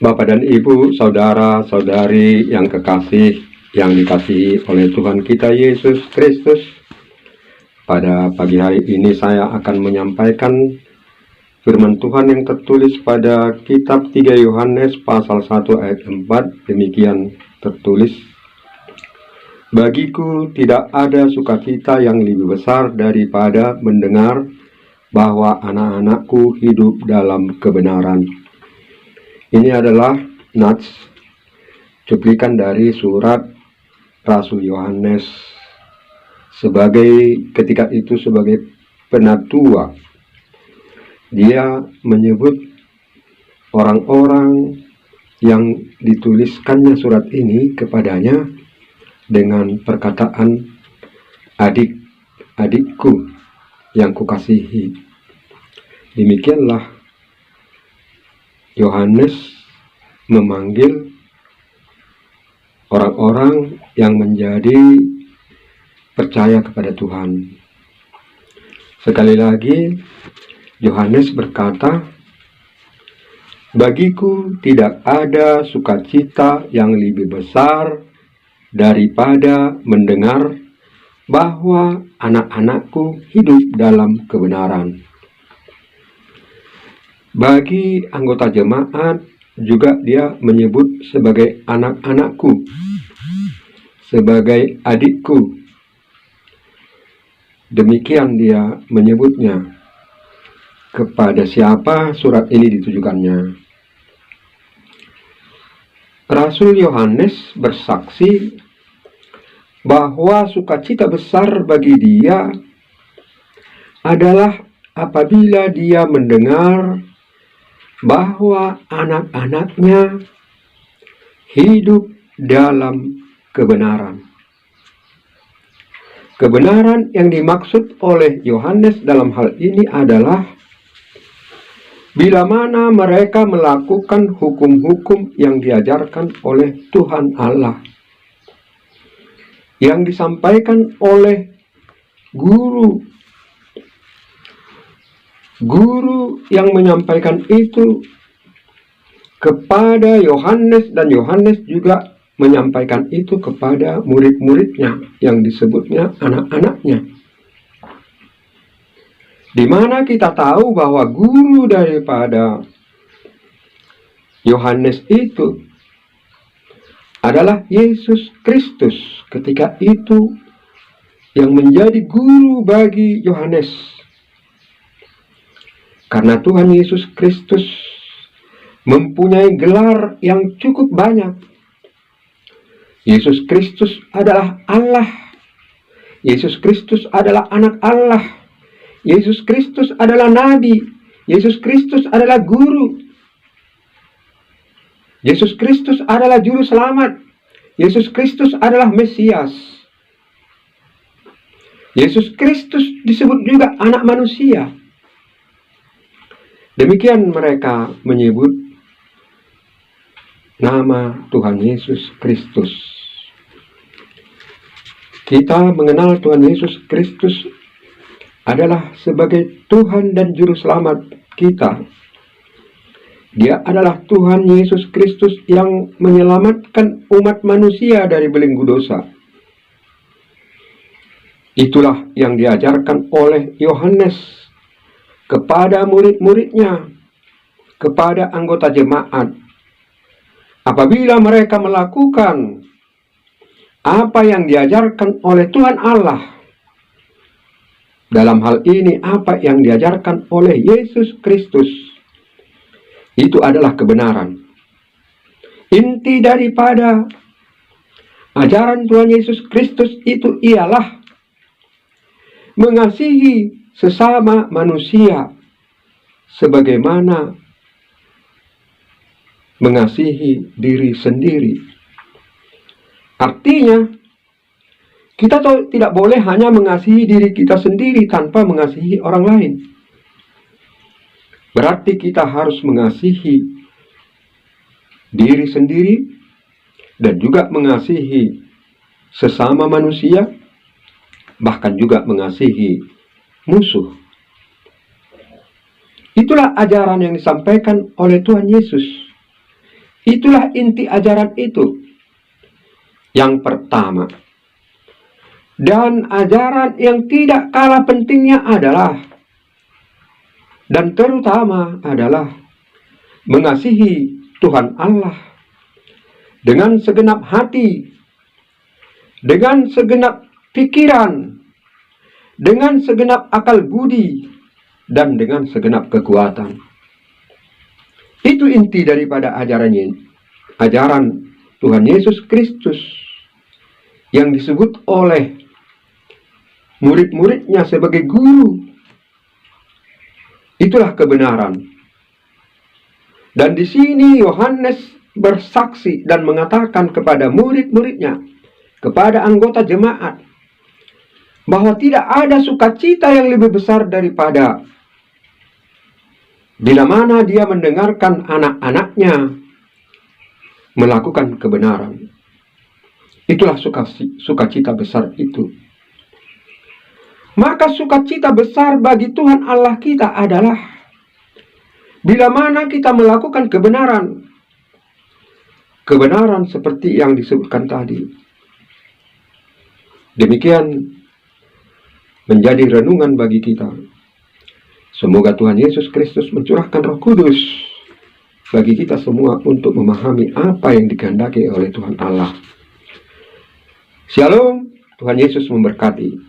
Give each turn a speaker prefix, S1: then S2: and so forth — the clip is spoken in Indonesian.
S1: Bapak dan Ibu, saudara-saudari yang kekasih, yang dikasihi oleh Tuhan kita Yesus Kristus, pada pagi hari ini saya akan menyampaikan firman Tuhan yang tertulis pada kitab 3 Yohanes pasal 1 ayat 4. Demikian tertulis, "Bagiku tidak ada sukacita yang lebih besar daripada mendengar bahwa anak-anakku hidup dalam kebenaran." Ini adalah nats cuplikan dari surat Rasul Yohanes ketika itu sebagai penatua. Dia menyebut orang-orang yang dituliskannya surat ini kepadanya dengan perkataan adik-adikku yang kukasihi. Demikianlah Yohanes memanggil orang-orang yang menjadi percaya kepada Tuhan. Sekali lagi, Yohanes berkata, "Bagiku tidak ada sukacita yang lebih besar daripada mendengar bahwa anak-anakku hidup dalam kebenaran." Bagi anggota jemaat juga dia menyebut sebagai anak-anakku, sebagai adikku. Demikian dia menyebutnya. Kepada siapa surat ini ditujukannya? Rasul Yohanes bersaksi bahwa sukacita besar bagi dia adalah apabila dia mendengar bahwa anak-anaknya hidup dalam kebenaran. Kebenaran yang dimaksud oleh Yohanes dalam hal ini adalah bila mana mereka melakukan hukum-hukum yang diajarkan oleh Tuhan Allah, yang disampaikan oleh guru yang menyampaikan itu kepada Yohanes, dan Yohanes juga menyampaikan itu kepada murid-muridnya yang disebutnya anak-anaknya. Di mana kita tahu bahwa guru daripada Yohanes itu adalah Yesus Kristus. Ketika itu yang menjadi guru bagi Yohanes. Karena Tuhan Yesus Kristus mempunyai gelar yang cukup banyak. Yesus Kristus adalah Allah. Yesus Kristus adalah anak Allah. Yesus Kristus adalah nabi. Yesus Kristus adalah guru. Yesus Kristus adalah juru selamat. Yesus Kristus adalah Mesias. Yesus Kristus disebut juga anak manusia. Demikian mereka menyebut nama Tuhan Yesus Kristus. Kita mengenal Tuhan Yesus Kristus adalah sebagai Tuhan dan Juru Selamat kita. Dia adalah Tuhan Yesus Kristus yang menyelamatkan umat manusia dari belenggu dosa. Itulah yang diajarkan oleh Yohanes kepada murid-muridnya, kepada anggota jemaat. Apabila mereka melakukan apa yang diajarkan oleh Tuhan Allah, dalam hal ini apa yang diajarkan oleh Yesus Kristus, itu adalah kebenaran. Inti daripada ajaran Tuhan Yesus Kristus itu ialah mengasihi sesama manusia sebagaimana mengasihi diri sendiri. Artinya, kita tidak boleh hanya mengasihi diri kita sendiri tanpa mengasihi orang lain. Berarti kita harus mengasihi diri sendiri dan juga mengasihi sesama manusia, bahkan juga mengasihi musuh. Itulah ajaran yang disampaikan oleh Tuhan Yesus. Itulah inti ajaran itu. Yang pertama. Dan ajaran yang tidak kalah pentingnya adalah, dan terutama adalah, mengasihi Tuhan Allah dengan segenap hati, dengan segenap pikiran, dengan segenap akal budi, dan dengan segenap kekuatan. Itu inti daripada ajaran Tuhan Yesus Kristus yang disebut oleh murid-muridnya sebagai guru. Itulah kebenaran. Dan di sini Yohanes bersaksi dan mengatakan kepada murid-muridnya, kepada anggota jemaat, bahwa tidak ada sukacita yang lebih besar daripada bila mana dia mendengarkan anak-anaknya melakukan kebenaran. Itulah sukacita besar itu. Maka sukacita besar bagi Tuhan Allah kita adalah bila mana kita melakukan kebenaran. Kebenaran seperti yang disebutkan tadi. Demikian menjadi renungan bagi kita. Semoga Tuhan Yesus Kristus mencurahkan Roh Kudus bagi kita semua untuk memahami apa yang dikehendaki oleh Tuhan Allah. Shalom, Tuhan Yesus memberkati.